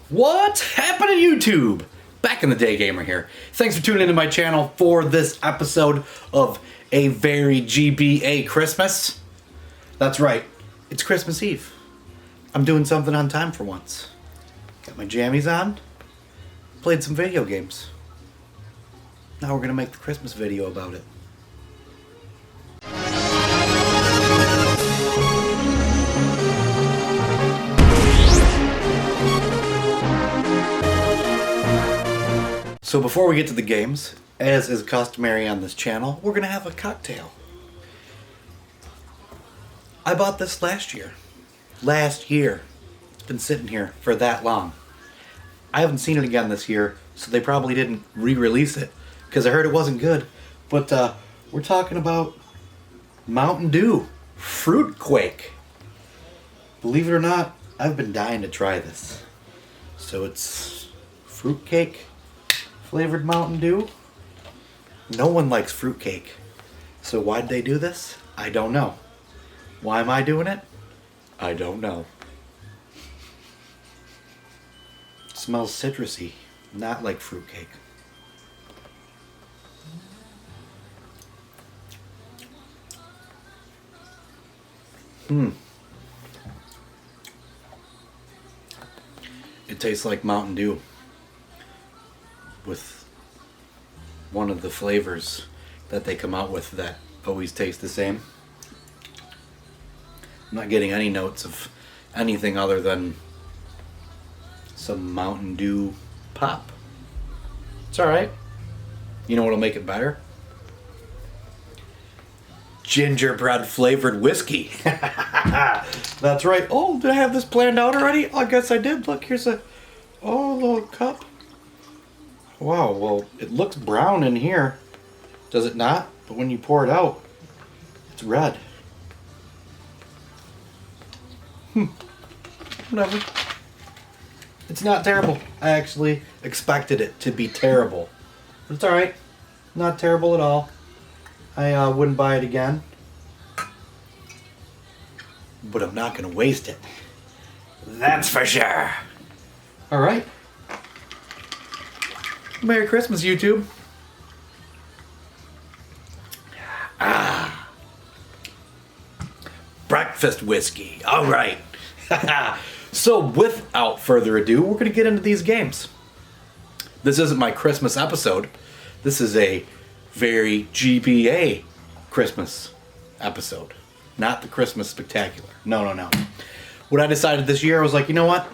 What's happening, YouTube? Back in the day gamer here. Thanks for tuning into my channel for this episode of A Very GBA Christmas. That's right, it's Christmas Eve. I'm doing something on time for once. Got my jammies on, played some video games. Now we're gonna make the Christmas video about it. So before we get to the games, as is customary on this channel, we're gonna have a cocktail. I bought this last year. It's been sitting here for that long. I haven't seen it again this year, so they probably didn't re-release it, because I heard it wasn't good. But we're talking about Mountain Dew Fruit Quake. Believe it or not, I've been dying to try this. So it's fruitcake flavored Mountain Dew. No one likes fruitcake. So why'd they do this? I don't know. Why am I doing it? I don't know. It smells citrusy, not like fruitcake. It tastes like Mountain Dew with one of the flavors that they come out with that always taste the same. I'm not getting any notes of anything other than some Mountain Dew pop. It's alright. You know what'll make it better? Gingerbread flavored whiskey. That's right. Oh, did I have this planned out already? I guess I did. Look, here's a little cup. Wow, well, it looks brown in here. Does it not? But when you pour it out, it's red. Whatever. It's not terrible. I actually expected it to be terrible. But it's alright. Not terrible at all. I wouldn't buy it again. But I'm not going to waste it. That's for sure. Alright. Merry Christmas, YouTube. Breakfast whiskey. Alright. So without further ado, we're going to get into these games. This isn't my Christmas episode. This is a very GBA Christmas episode. Not the Christmas Spectacular. No. What I decided this year, I was like, you know what?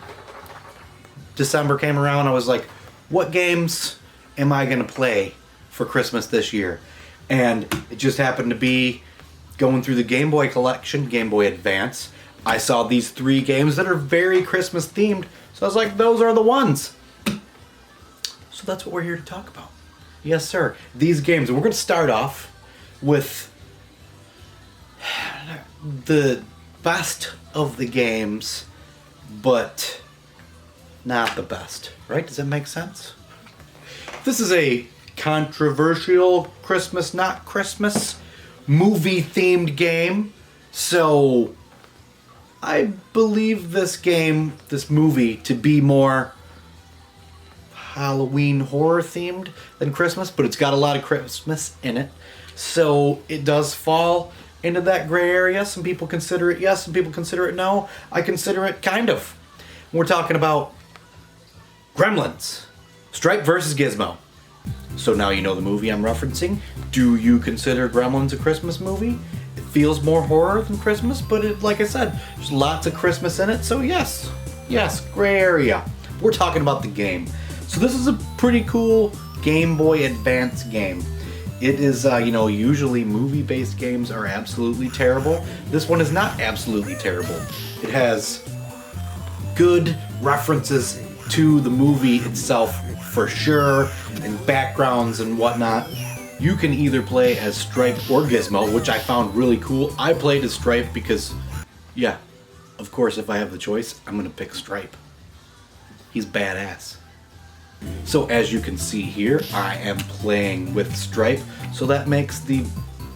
December came around, I was like, what games am I going to play for Christmas this year? And it just happened to be going through the Game Boy collection, Game Boy Advance. I saw these 3 games that are very Christmas themed, so I was like, those are the ones. So that's what we're here to talk about. Yes, sir. These games. And we're going to start off with the best of the games, but not the best. Right? Does that make sense? This is a controversial Christmas, not Christmas, movie-themed game. So I believe this movie, to be more Halloween horror themed than Christmas, but it's got a lot of Christmas in it. So it does fall into that gray area. Some people consider it yes, some people consider it no. I consider it kind of. We're talking about Gremlins, Stripe versus Gizmo. So now you know the movie I'm referencing. Do you consider Gremlins a Christmas movie? It feels more horror than Christmas, but it, like I said, there's lots of Christmas in it, so yes, gray area. We're talking about the game. So this is a pretty cool Game Boy Advance game. It is, usually movie-based games are absolutely terrible. This one is not absolutely terrible. It has good references to the movie itself for sure, and backgrounds and whatnot. You can either play as Stripe or Gizmo, which I found really cool. I played as Stripe because, yeah, of course, if I have the choice, I'm gonna pick Stripe. He's badass. So as you can see here, I am playing with Stripe, so that makes the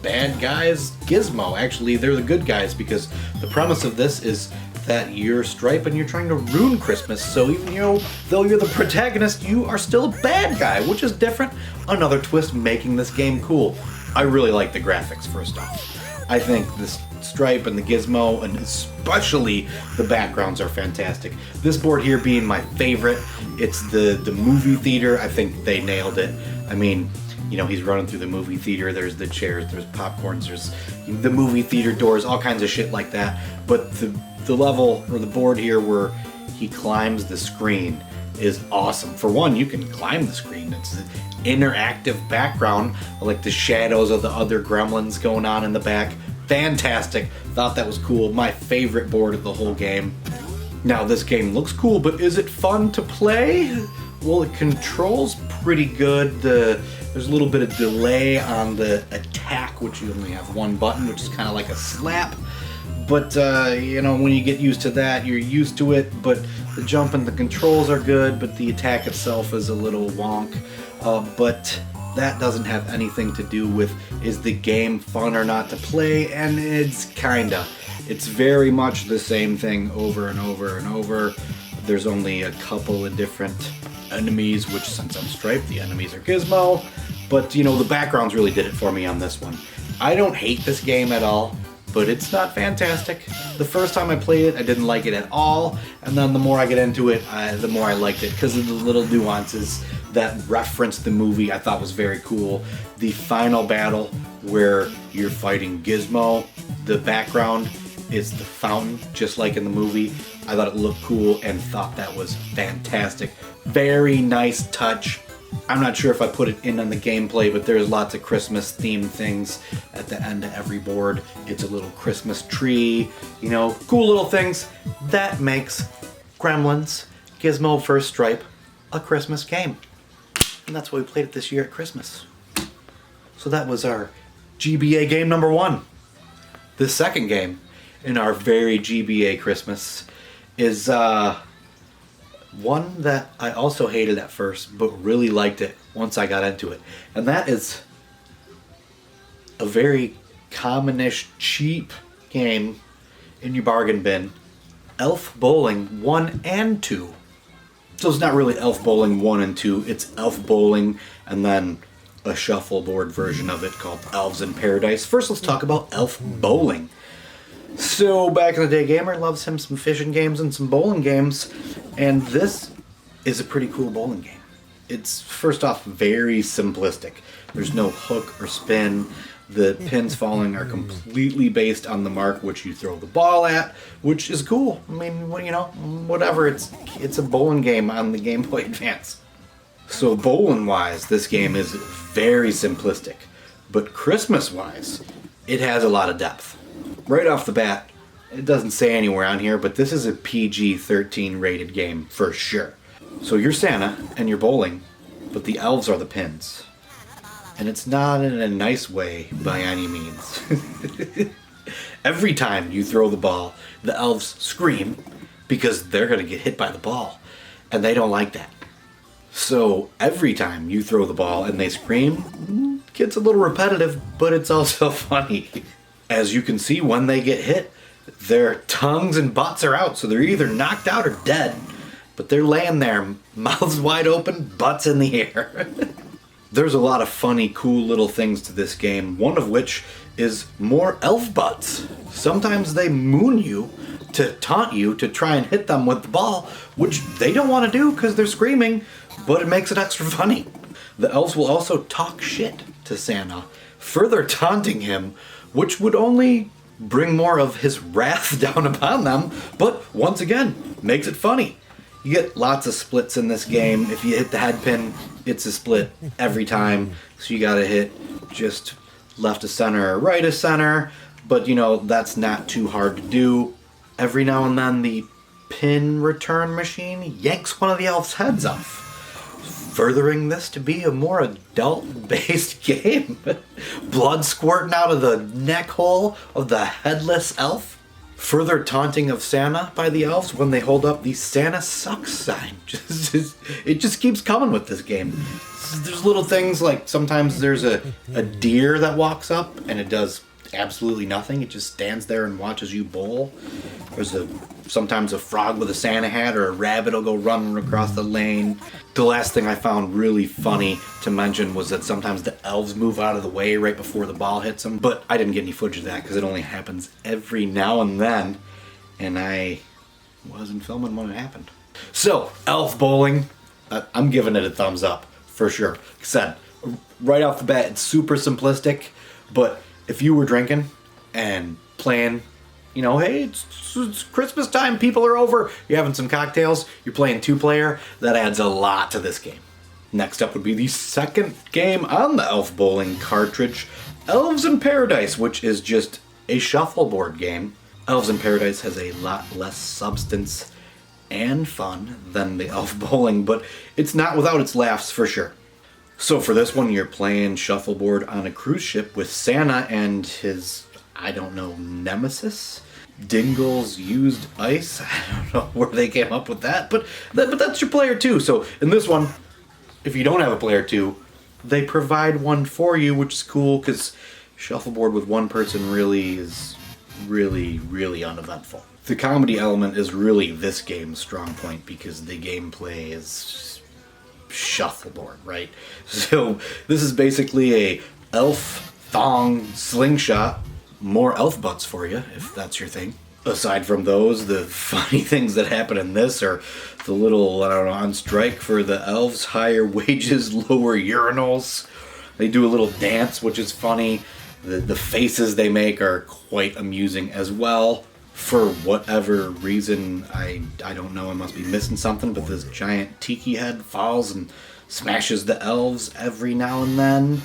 bad guys Gizmo. Actually, they're the good guys because the premise of this is that you're Stripe and you're trying to ruin Christmas. So even though you're the protagonist, you are still a bad guy, which is different. Another twist making this game cool. I really like the graphics, first off. I think this Stripe and the gizmo, and especially the backgrounds, are fantastic. This board here being my favorite. It's the movie theater. I think they nailed it. I mean, he's running through the movie theater. There's the chairs, there's popcorns, there's the movie theater doors, all kinds of shit like that. But the level, or the board here where he climbs the screen is awesome. For one, you can climb the screen. It's an interactive background, like the shadows of the other gremlins going on in the back. Fantastic. Thought that was cool. My favorite board of the whole game. Now, this game looks cool, but is it fun to play? Well, it controls pretty good. There's a little bit of delay on the attack, which you only have one button, which is kind of like a slap. But, when you get used to that, you're used to it. But the jump and the controls are good, but the attack itself is a little wonk. But that doesn't have anything to do with, is the game fun or not to play? And it's kinda. It's very much the same thing over and over and over. There's only a couple of different enemies, which, since I'm Stripe, the enemies are Gizmo. But, the backgrounds really did it for me on this one. I don't hate this game at all, but it's not fantastic. The first time I played it, I didn't like it at all, and then the more I get into it, the more I liked it, because of the little nuances that reference the movie. I thought was very cool. The final battle where you're fighting Gizmo, the background is the fountain, just like in the movie. I thought it looked cool and thought that was fantastic. Very nice touch. I'm not sure if I put it in on the gameplay, but there's lots of Christmas themed things at the end of every board. It's a little Christmas tree, cool little things. That makes Gremlins Gizmo vs. Stripe a Christmas game. And that's why we played it this year at Christmas. So that was our GBA game number 1. The second game in our very GBA Christmas is one that I also hated at first, but really liked it once I got into it. And that is a very commonish, cheap game in your bargain bin. Elf Bowling 1 and 2. So it's not really Elf Bowling 1 and 2, it's Elf Bowling and then a shuffleboard version of it called Elves in Paradise. First, let's talk about Elf Bowling. So, back in the day, Gamer loves him some fishing games and some bowling games, and this is a pretty cool bowling game. It's, first off, very simplistic. There's no hook or spin. The pins falling are completely based on the mark which you throw the ball at, which is cool. I mean, whatever. It's a bowling game on the Gameboy Advance. So bowling-wise, this game is very simplistic. But Christmas-wise, it has a lot of depth. Right off the bat, it doesn't say anywhere on here, but this is a PG-13 rated game for sure. So you're Santa and you're bowling, but the elves are the pins. And it's not in a nice way by any means. Every time you throw the ball, the elves scream because they're going to get hit by the ball. And they don't like that. So every time you throw the ball and they scream, it gets a little repetitive, but it's also funny. As you can see, when they get hit, their tongues and butts are out, so they're either knocked out or dead. But they're laying there, mouths wide open, butts in the air. There's a lot of funny, cool little things to this game, one of which is more elf butts. Sometimes they moon you to taunt you to try and hit them with the ball, which they don't want to do because they're screaming, but it makes it extra funny. The elves will also talk shit to Santa, further taunting him, which would only bring more of his wrath down upon them, but once again, makes it funny. You get lots of splits in this game. If you hit the head pin, it's a split every time, so you gotta hit just left of center or right of center, but that's not too hard to do. Every now and then the pin return machine yanks one of the elf's heads off, furthering this to be a more adult-based game. Blood squirting out of the neck hole of the headless elf. Further taunting of Santa by the elves when they hold up the Santa sucks sign. It just keeps coming with this game. There's little things like sometimes there's a deer that walks up and it does absolutely nothing. It just stands there and watches you bowl. There's sometimes a frog with a Santa hat, or a rabbit will go running across the lane. The last thing I found really funny to mention was that sometimes the elves move out of the way right before the ball hits them, but I didn't get any footage of that because it only happens every now and then, and I wasn't filming when it happened. So, elf bowling, I'm giving it a thumbs up, for sure. Like I said, right off the bat, it's super simplistic, but if you were drinking and playing, you know, hey, it's Christmas time, people are over, you're having some cocktails, you're playing 2-player, that adds a lot to this game. Next up would be the second game on the elf bowling cartridge, Elves in Paradise, which is just a shuffleboard game. Elves in Paradise has a lot less substance and fun than the elf bowling, but it's not without its laughs for sure. So for this one, you're playing shuffleboard on a cruise ship with Santa and his, I don't know, nemesis? Dingle's used ice? I don't know where they came up with that, but that's your player 2. So in this one, if you don't have a player 2, they provide one for you, which is cool because shuffleboard with one person really is really uneventful. The comedy element is really this game's strong point because the gameplay is shuffleboard, right? So this is basically a elf thong slingshot, more elf butts for you if that's your thing. Aside from those, the funny things that happen in this are the little, I don't know, on strike for the elves, higher wages, lower urinals. They do a little dance, which is funny. The faces they make are quite amusing as well. For whatever reason, I don't know, I must be missing something, but this giant tiki head falls and smashes the elves every now and then.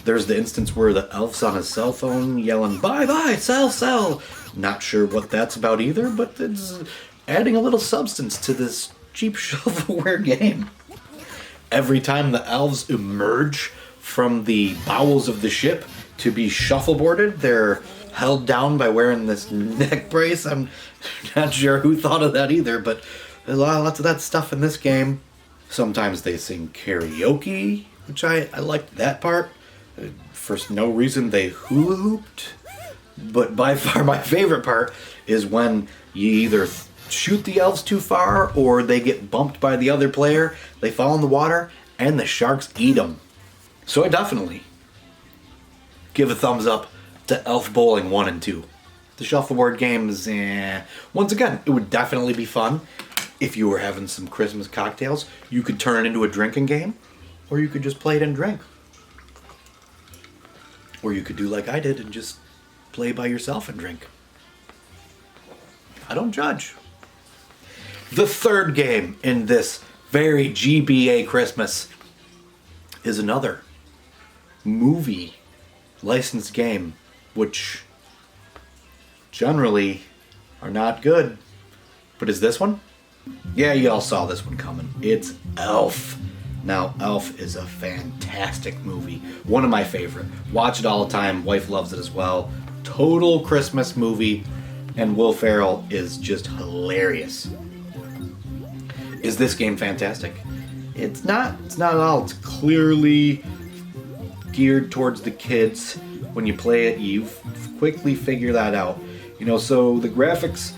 There's the instance where the elf's on his cell phone yelling, "Bye bye, sell." Not sure what that's about either, but it's adding a little substance to this cheap shovelware game. Every time the elves emerge from the bowels of the ship to be shuffleboarded, they're held down by wearing this neck brace. I'm not sure who thought of that either, but there's lots of that stuff in this game. Sometimes they sing karaoke, which I liked that part. For no reason they hula hooped. But by far my favorite part is when you either shoot the elves too far or they get bumped by the other player, they fall in the water, and the sharks eat them. So I definitely give a thumbs up to Elf Bowling 1 and 2. The shuffleboard games, once again, it would definitely be fun if you were having some Christmas cocktails. You could turn it into a drinking game, or you could just play it and drink. Or you could do like I did and just play by yourself and drink. I don't judge. The third game in this very GBA Christmas is another movie licensed game, which generally are not good. But is this one? Yeah, y'all saw this one coming. It's Elf. Now, Elf is a fantastic movie. One of my favorite. Watch it all the time. Wife loves it as well. Total Christmas movie. And Will Ferrell is just hilarious. Is this game fantastic? It's not at all. It's clearly geared towards the kids. When you play it, you quickly figure that out. You know, so the graphics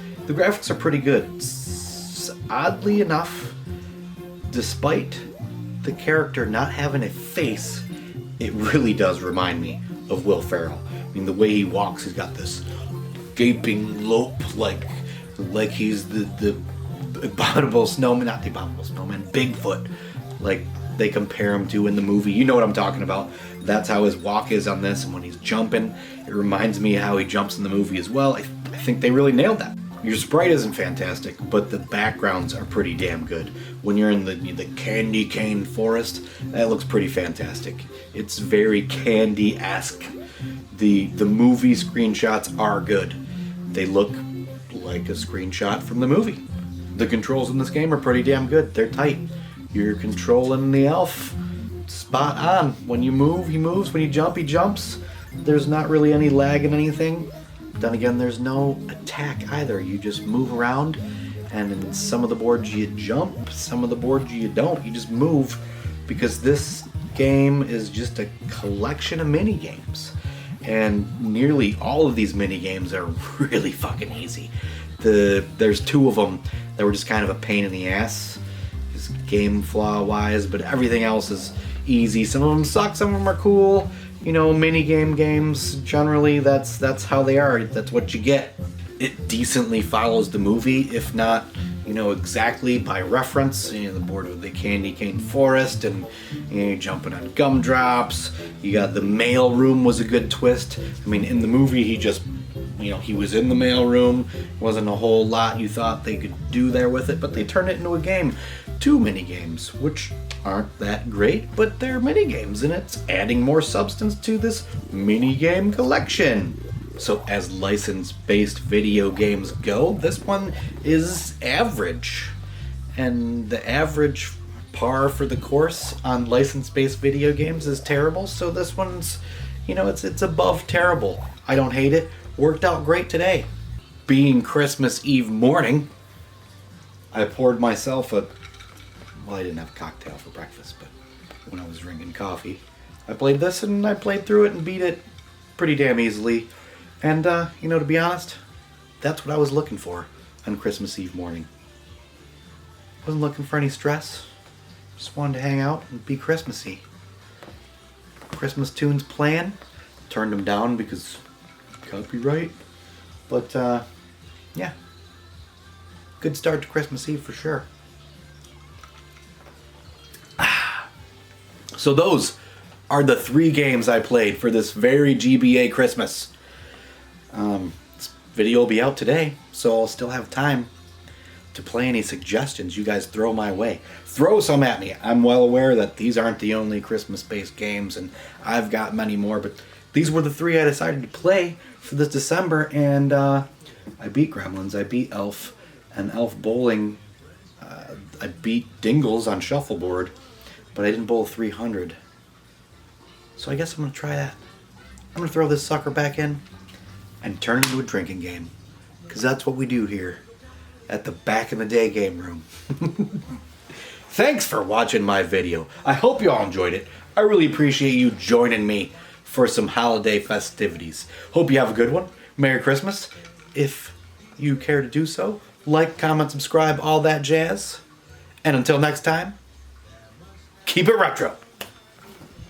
are pretty good. Oddly enough, despite the character not having a face, it really does remind me of Will Ferrell. I mean, the way he walks, he's got this gaping lope, like he's the abominable snowman, not the abominable snowman, Bigfoot, like they compare him to in the movie. You know what I'm talking about. That's how his walk is on this, and when he's jumping, it reminds me how he jumps in the movie as well. I think they really nailed that. Your sprite isn't fantastic, but the backgrounds are pretty damn good. When you're in the candy cane forest, that looks pretty fantastic. It's very candy-esque. The movie screenshots are good. They look like a screenshot from the movie. The controls in this game are pretty damn good. They're tight. You're controlling the elf spot on. When you move, he moves. When you jump, he jumps. There's not really any lag in anything. Then again, there's no attack either. You just move around, and in some of the boards you jump, some of the boards you don't. You just move, because this game is just a collection of mini games. and nearly all of these mini games are really fucking easy. There's 2 of them that were just kind of a pain in the ass, just game flaw wise, but everything else is easy. Some of them suck, some of them are cool. You know, mini games, generally that's how they are. That's what you get. It decently follows the movie, if not, you know, exactly by reference. You know, the board with the candy cane forest, and you know, jumping on gumdrops. You got the mail room was a good twist. I mean, in the movie, he just, you know, he was in the mail room. Wasn't a whole lot you thought they could do there with it, but they turned it into a game. 2 mini games, which aren't that great, but they're mini games, and it's adding more substance to this mini game collection. So as license-based video games go, this one is average. And the average par for the course on license-based video games is terrible, so this one's, you know, it's above terrible. I don't hate it. Worked out great today. Being Christmas Eve morning, I poured myself I didn't have a cocktail for breakfast, but when I was drinking coffee, I played this and I played through it and beat it pretty damn easily. And, you know, to be honest, that's what I was looking for on Christmas Eve morning. Wasn't looking for any stress. Just wanted to hang out and be Christmassy. Christmas tunes playing. Turned them down because copyright. But, yeah. Good start to Christmas Eve for sure. So those are the 3 games I played for this very GBA Christmas. This video will be out today, so I'll still have time to play any suggestions you guys throw my way. Throw some at me. I'm well aware that these aren't the only Christmas-based games, and I've got many more, but these were the 3 I decided to play for this December, and I beat Gremlins, I beat Elf, and Elf Bowling. I beat Dingles on Shuffleboard, but I didn't bowl 300. So I guess I'm going to try that. I'm going to throw this sucker back in and turn it into a drinking game. Because that's what we do here at the Back in the Day game room. Thanks for watching my video. I hope you all enjoyed it. I really appreciate you joining me for some holiday festivities. Hope you have a good one. Merry Christmas. If you care to do so, like, comment, subscribe, all that jazz. And until next time, keep it retro.